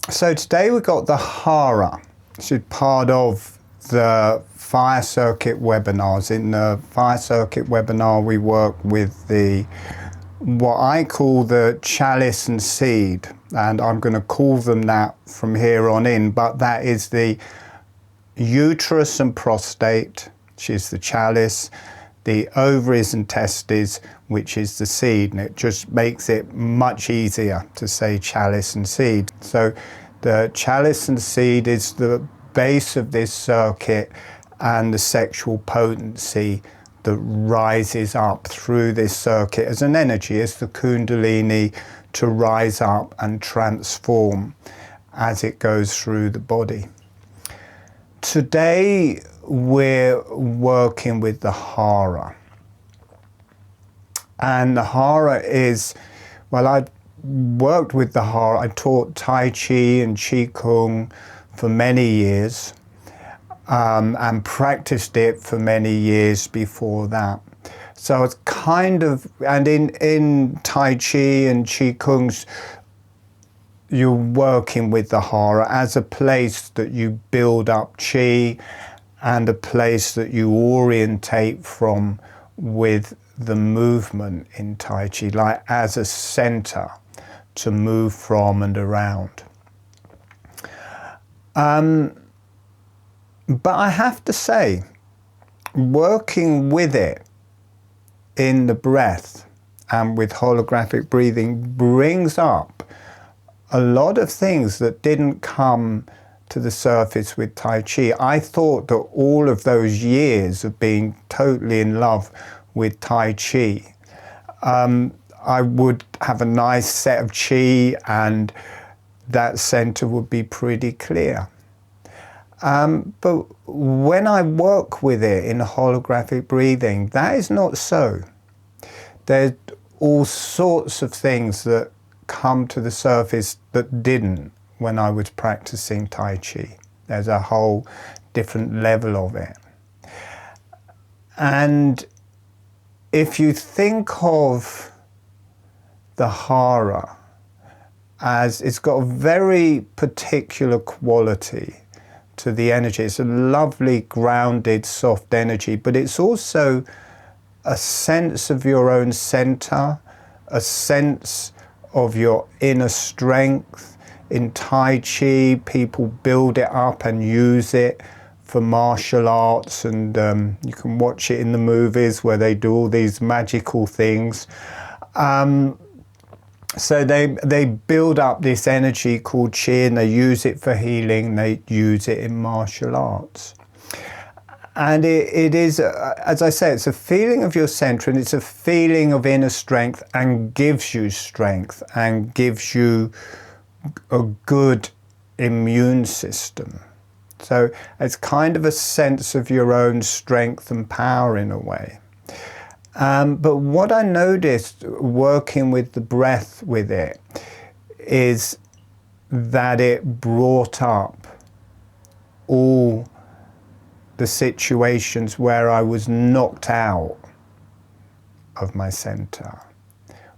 So today we got the Hara, which is part of the fire circuit webinars. In the fire circuit webinar we work with what I call the chalice and seed, and I'm going to call them that from here on in, but that is the uterus and prostate, which is the chalice, the ovaries and testes, which is the seed, and it just makes it much easier to say chalice and seed. So the chalice and seed is the base of this circuit and the sexual potency that rises up through this circuit as an energy, as the kundalini, to rise up and transform as it goes through the body. Today we're working with the Hara. And the Hara is, well, I've worked with the Hara. I taught Tai Chi and Qi Kung for many years and practiced it for many years before that. So it's kind of, and in Tai Chi and Qi Kung's, you're working with the Hara as a place that you build up Qi and a place that you orientate from with the movement in Tai Chi, like as a center to move from and around. But I have to say, working with it in the breath and with holographic breathing brings up a lot of things that didn't come to the surface with Tai Chi. I thought that all of those years of being totally in love with Tai Chi, I would have a nice set of Chi and that center would be pretty clear. But when I work with it in holographic breathing, that is not so. There's all sorts of things that come to the surface that didn't when I was practicing Tai Chi. There's a whole different level of it. And if you think of the Hara as it's got a very particular quality to the energy. It's a lovely, grounded, soft energy, but it's also a sense of your own center, a sense of your inner strength. In Tai Chi, people build it up and use it for martial arts, and you can watch it in the movies where they do all these magical things. So they build up this energy called Qi, and they use it for healing, they use it in martial arts. And it is, as I say, it's a feeling of your center, and it's a feeling of inner strength, and gives you strength and gives you a good immune system. So it's kind of a sense of your own strength and power in a way. But what I noticed working with the breath with it is that it brought up all the situations where I was knocked out of my center,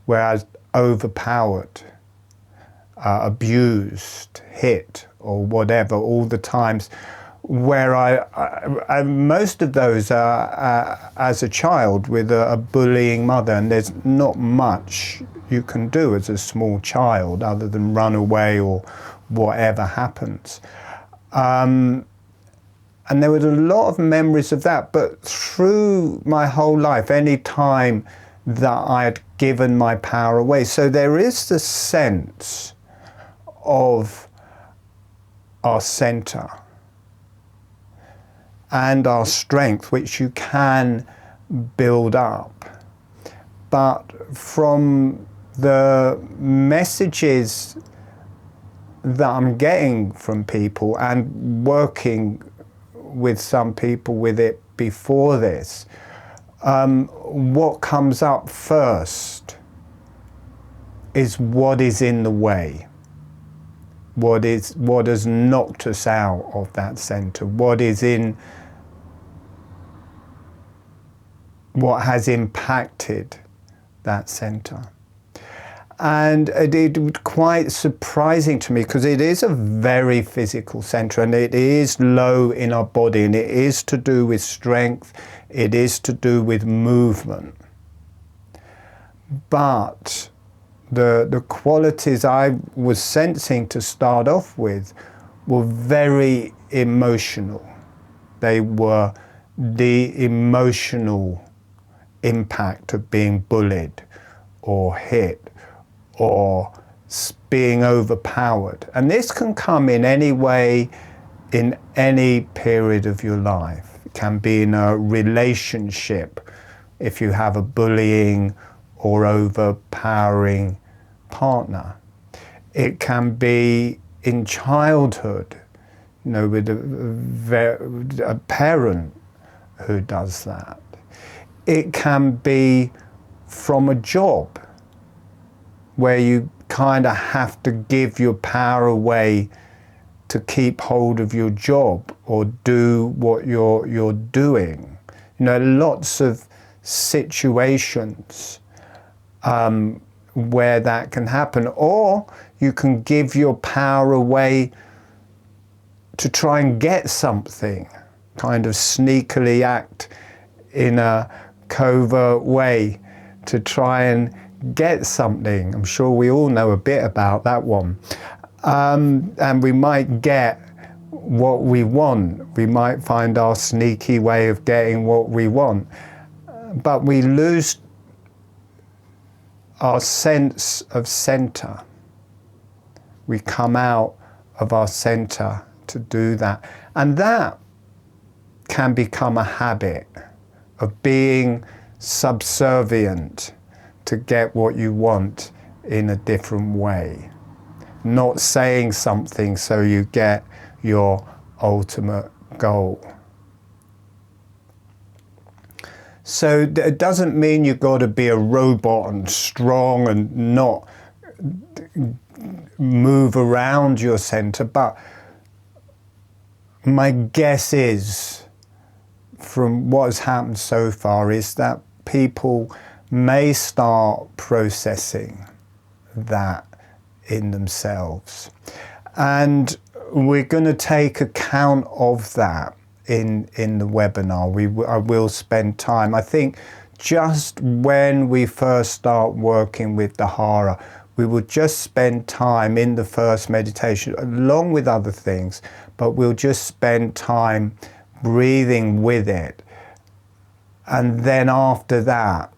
where I was overpowered, abused, hit, or whatever, all the times where I most of those are as a child with a bullying mother, and there's not much you can do as a small child other than run away or whatever happens. And there was a lot of memories of that, but through my whole life, any time that I had given my power away. So there is the sense of our center and our strength, which you can build up. But from the messages that I'm getting from people and working with some people with it before this, what comes up first is what is in the way. What has knocked us out of that center? What has impacted that center? And it was quite surprising to me because it is a very physical center and it is low in our body, and it is to do with strength, it is to do with movement. But the qualities I was sensing to start off with were very emotional. They were the emotional impact of being bullied or hit or being overpowered. And this can come in any way, in any period of your life. It can be in a relationship, if you have a bullying or overpowering partner. It can be in childhood, you know, with a parent who does that. It can be from a job, where you kind of have to give your power away to keep hold of your job or do what you're doing. You know, lots of situations where that can happen. Or you can give your power away to try and get something, kind of sneakily act in a covert way to try and get something. I'm sure we all know a bit about that one. And we might get what we want. We might find our sneaky way of getting what we want. But we lose our sense of center. We come out of our center to do that. And that can become a habit of being subservient to get what you want in a different way. Not saying something so you get your ultimate goal. So it doesn't mean you've got to be a robot and strong and not move around your center, but my guess is, from what has happened so far, is that people may start processing that in themselves. And we're going to take account of that in the webinar. I will spend time. I think just when we first start working with the Hara, we will just spend time in the first meditation, along with other things, but we'll just spend time breathing with it. And then after that,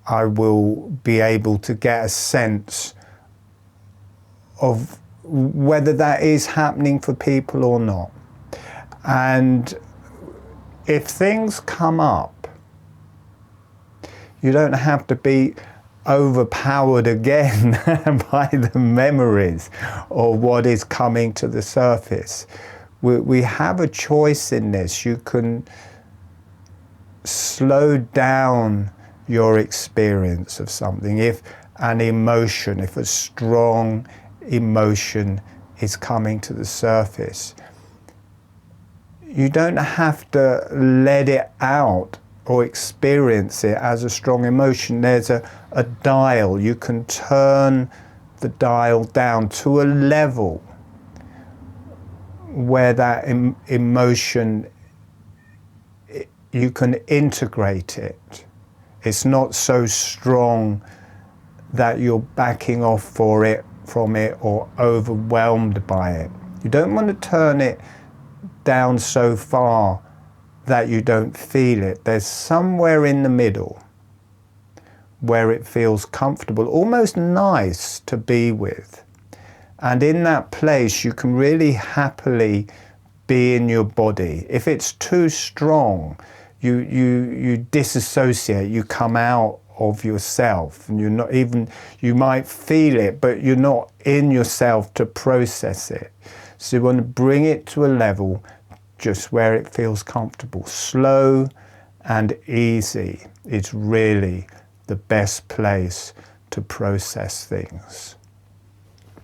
I will be able to get a sense of whether that is happening for people or not. And if things come up, you don't have to be overpowered again by the memories or what is coming to the surface. We have a choice in this. You can slow down your experience of something. If an emotion, if a strong emotion is coming to the surface, you don't have to let it out or experience it as a strong emotion. There's a dial. You can turn the dial down to a level where that emotion, you can integrate it. It's not so strong that you're backing off from it or overwhelmed by it. You don't want to turn it down so far that you don't feel it. There's somewhere in the middle where it feels comfortable, almost nice to be with. And in that place, you can really happily be in your body. If it's too strong, you disassociate, you come out of yourself, and you're not even, you might feel it, but you're not in yourself to process it. So you want to bring it to a level just where it feels comfortable. Slow and easy is really the best place to process things.